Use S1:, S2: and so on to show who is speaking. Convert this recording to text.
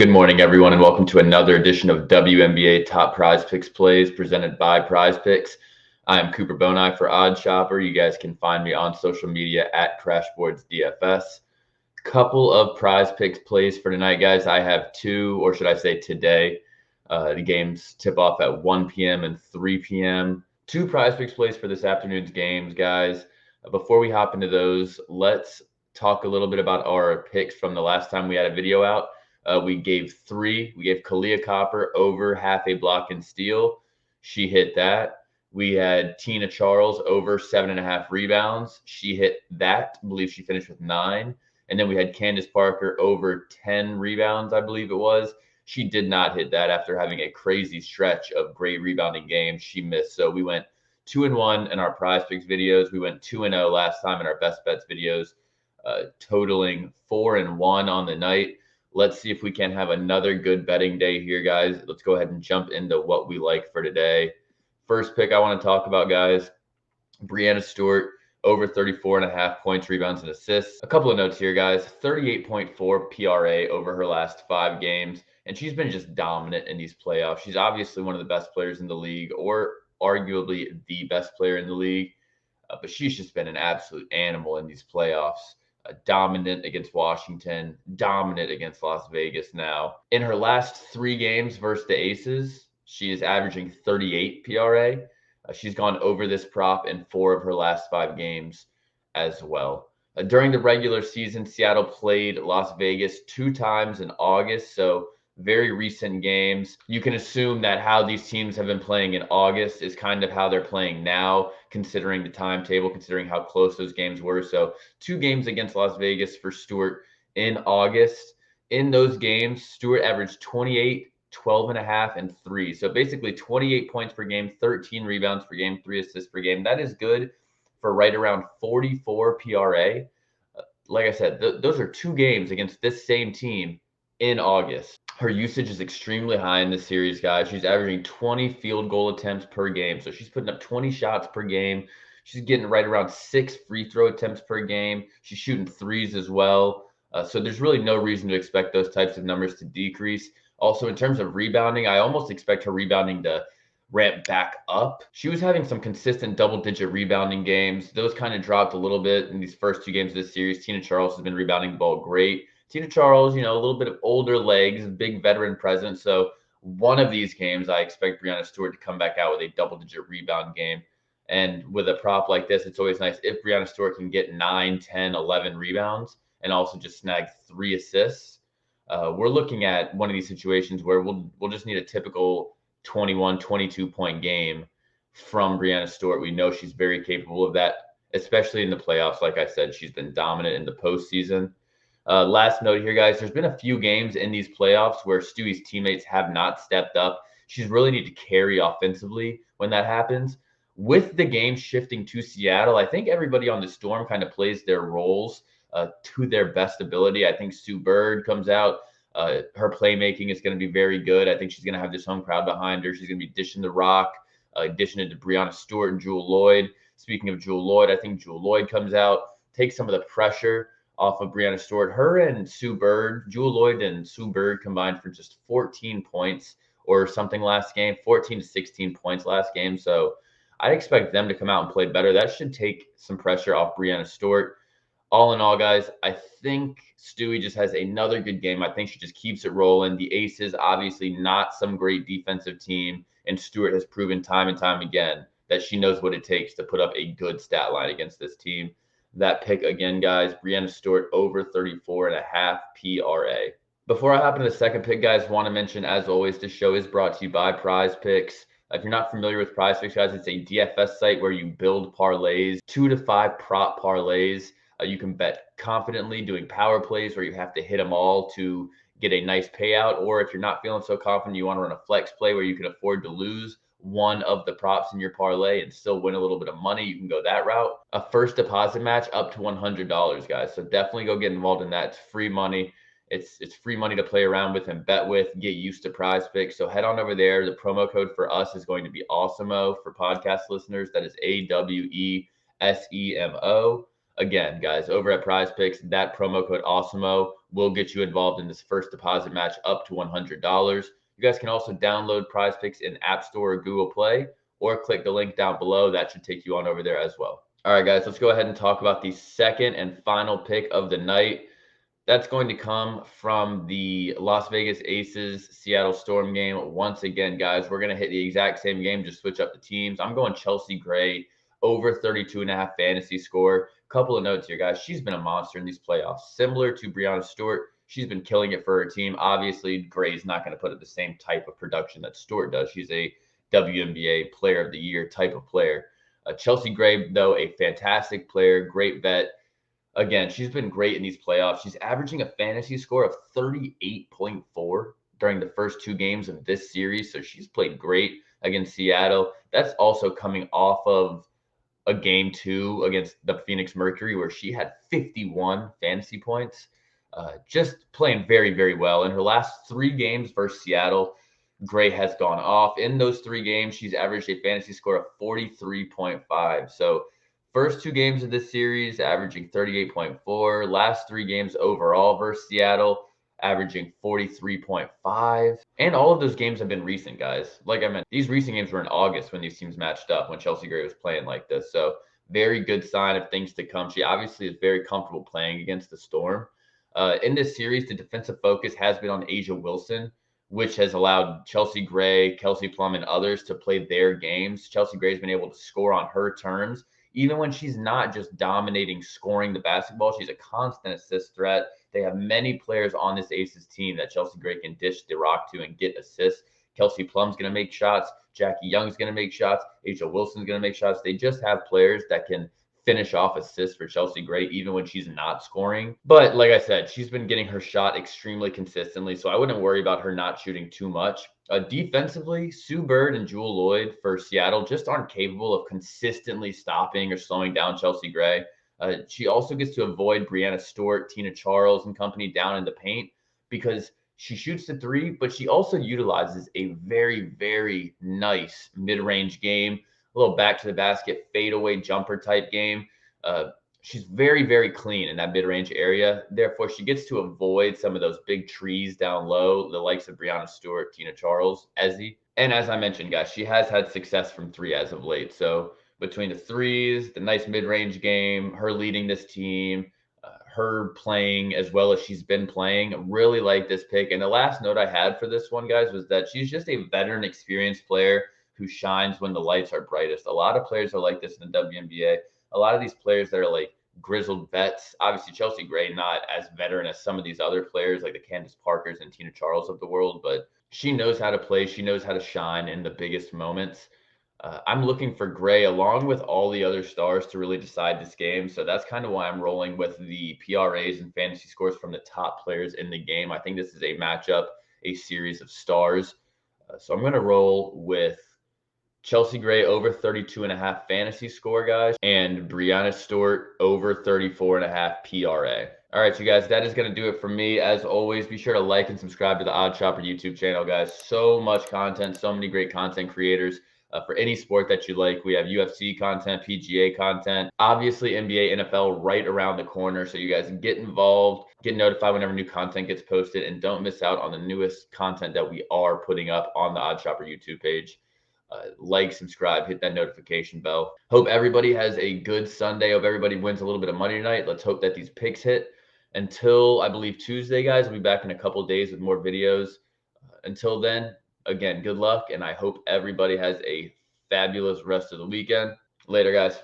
S1: Good morning, everyone, and welcome to another edition of WNBA Top Prize Picks Plays presented by Prize Picks. I'm Cooper Bonai for OddsJam. You guys can find me on social media at CrashboardsDFS. Couple of Prize Picks plays for tonight, guys. I have two, or should I say today. The games tip off at 1 p.m. and 3 p.m. Two Prize Picks plays for this afternoon's games, guys. Before we hop into those, let's talk a little bit about our picks from the last time we had a video out. We gave three. We gave Kalia Copper over half a block and steal. She hit that. We had Tina Charles over 7.5 rebounds. She hit that. I believe she finished with 9. And then we had Candace Parker over 10 rebounds, I believe it was. She did not hit that after having a crazy stretch of great rebounding games. She missed. So we went 2-1 in our Prize Picks videos. We went 2-0 last time in our Best Bets videos, totaling 4-1 on the night. Let's see if we can have another good betting day here, guys. Let's go ahead and jump into what we like for today. First pick I want to talk about, guys, Breanna Stewart, over 34.5 points, rebounds, and assists. A couple of notes here, guys. 38.4 PRA over her last 5 games, and she's been just dominant in these playoffs. She's obviously one of the best players in the league, or arguably the best player in the league, but she's just been an absolute animal in these playoffs. Dominant against Washington, dominant against Las Vegas now. In her last 3 games versus the Aces, she is averaging 38 PRA. She's gone over this prop in 4 of her last 5 games as well. During the regular season, Seattle played Las Vegas 2 times in August, so very recent games. You can assume that how these teams have been playing in August is kind of how they're playing now, considering the timetable, considering how close those games were. So 2 games against Las Vegas for Stewart in August. In those games, Stewart averaged 28, 12.5, and 3. So basically 28 points per game, 13 rebounds per game, 3 assists per game. That is good for right around 44 PRA. Like I said, those are 2 games against this same team in August. Her usage is extremely high in this series, guys. She's averaging 20 field goal attempts per game. So she's putting up 20 shots per game. She's getting right around 6 free throw attempts per game. She's shooting threes as well. So there's really no reason to expect those types of numbers to decrease. Also, in terms of rebounding, I almost expect her rebounding to ramp back up. She was having some consistent double-digit rebounding games. Those kind of dropped a little bit in these first 2 games of this series. Tina Charles has been rebounding the ball great. Tina Charles, a little bit of older legs, big veteran presence. So one of these games, I expect Breanna Stewart to come back out with a double-digit rebound game. And with a prop like this, it's always nice if Breanna Stewart can get 9, 10, 11 rebounds and also just snag 3 assists. We're looking at one of these situations where we'll just need a typical 21, 22-point game from Breanna Stewart. We know she's very capable of that, especially in the playoffs. Like I said, she's been dominant in the postseason. Last note here, guys, there's been a few games in these playoffs where Stewie's teammates have not stepped up. She's really need to carry offensively when that happens. With the game shifting to Seattle, I think everybody on the Storm kind of plays their roles to their best ability. I think Sue Bird comes out. Her playmaking is going to be very good. I think she's going to have this home crowd behind her. She's going to be dishing the rock, dishing it to Breanna Stewart and Jewell Loyd. Speaking of Jewell Loyd, I think Jewell Loyd comes out, takes some of the pressure off of Breanna Stewart. Her and Sue Bird, Jewell Loyd and Sue Bird combined for just 14 points or something last game, 14 to 16 points last game. So I expect them to come out and play better. That should take some pressure off Breanna Stewart. All in all, guys, I think Stewie just has another good game. I think she just keeps it rolling. The Aces, obviously not some great defensive team, and Stewart has proven time and time again that she knows what it takes to put up a good stat line against this team. That pick again, guys, Breanna Stewart over 34.5 PRA. Before I hop into the second pick, guys, want to mention, as always, this show is brought to you by Prize Picks. If you're not familiar with Prize Picks, guys, it's a DFS site where you build parlays, 2 to 5 prop parlays. You can bet confidently doing power plays where you have to hit them all to get a nice payout. Or if you're not feeling so confident, you want to run a flex play where you can afford to lose one of the props in your parlay and still win a little bit of money. You can go that route. A first deposit match up to $100, guys. So definitely go get involved in that. It's free money. It's free money to play around with and bet with, get used to Prize Picks. So head on over there. The promo code for us is going to be AWESEMO for podcast listeners. That is AWESEMO. Again, guys, over at Prize Picks, that promo code AWESEMO will get you involved in this first deposit match up to $100. You guys can also download Prize Picks in App Store or Google Play, or click the link down below. That should take you on over there as well. All right, guys, let's go ahead and talk about the second and final pick of the night. That's going to come from the Las Vegas Aces Seattle Storm game. Once again, guys, we're going to hit the exact same game, just switch up the teams. I'm going Chelsea Gray over 32.5 fantasy score. Couple of notes here, guys. She's been a monster in these playoffs. Similar to Breanna Stewart, she's been killing it for her team. Obviously, Gray's not going to put up the same type of production that Stewart does. She's a WNBA Player of the Year type of player. Chelsea Gray, though, a fantastic player, great vet. Again, she's been great in these playoffs. She's averaging a fantasy score of 38.4 during the first 2 games of this series. So she's played great against Seattle. That's also coming off of a game 2 against the Phoenix Mercury where she had 51 fantasy points. Just playing very, very well. In her last 3 games versus Seattle, Gray has gone off. In those 3 games, she's averaged a fantasy score of 43.5. So first 2 games of this series, averaging 38.4. Last 3 games overall versus Seattle, averaging 43.5. And all of those games have been recent, guys. Like I mentioned, these recent games were in August when these teams matched up, when Chelsea Gray was playing like this. So very good sign of things to come. She obviously is very comfortable playing against the Storm. In this series, the defensive focus has been on A'ja Wilson, which has allowed Chelsea Gray, Kelsey Plum, and others to play their games. Chelsea Gray's been able to score on her terms. Even when she's not just dominating scoring the basketball, she's a constant assist threat. They have many players on this Aces team that Chelsea Gray can dish the rock to and get assists. Kelsey Plum's going to make shots. Jackie Young's going to make shots. A'ja Wilson's going to make shots. They just have players that can finish off assists for Chelsea Gray, even when she's not scoring. But like I said, she's been getting her shot extremely consistently, so I wouldn't worry about her not shooting too much. Defensively, Sue Bird and Jewell Loyd for Seattle just aren't capable of consistently stopping or slowing down Chelsea Gray. She also gets to avoid Breanna Stewart, Tina Charles, and company down in the paint because she shoots the 3, but she also utilizes a very, very nice mid-range game, a little back to the basket, fadeaway jumper type game. She's very, very clean in that mid-range area. Therefore, she gets to avoid some of those big trees down low, the likes of Breanna Stewart, Tina Charles, Ezzy. And as I mentioned, guys, she has had success from 3 as of late. So between the 3s, the nice mid-range game, her leading this team, her playing as well as she's been playing, really like this pick. And the last note I had for this one, guys, was that she's just a veteran, experienced player who shines when the lights are brightest. A lot of players are like this in the WNBA. A lot of these players that are like grizzled vets, obviously Chelsea Gray, not as veteran as some of these other players like the Candace Parkers and Tina Charles of the world, but she knows how to play. She knows how to shine in the biggest moments. I'm looking for Gray along with all the other stars to really decide this game. So that's kind of why I'm rolling with the PRAs and fantasy scores from the top players in the game. I think this is a matchup, a series of stars. So I'm going to roll with Chelsea Gray over 32.5 fantasy score, guys, and Breanna Stewart over 34.5 PRA. All right, you guys, that is going to do it for me. As always, be sure to like and subscribe to the Odd Shopper YouTube channel, guys. So much content, so many great content creators. For any sport that you like, we have UFC content, PGA content, obviously NBA, NFL right around the corner. So you guys get involved, get notified whenever new content gets posted, and don't miss out on the newest content that we are putting up on the Odd Shopper YouTube page. Like, subscribe, hit that notification bell. Hope everybody has a good Sunday. Hope everybody wins a little bit of money tonight. Let's hope that these picks hit. Until, I believe, Tuesday, guys, we'll be back in a couple days with more videos. Until then, again, good luck, and I hope everybody has a fabulous rest of the weekend. Later, guys.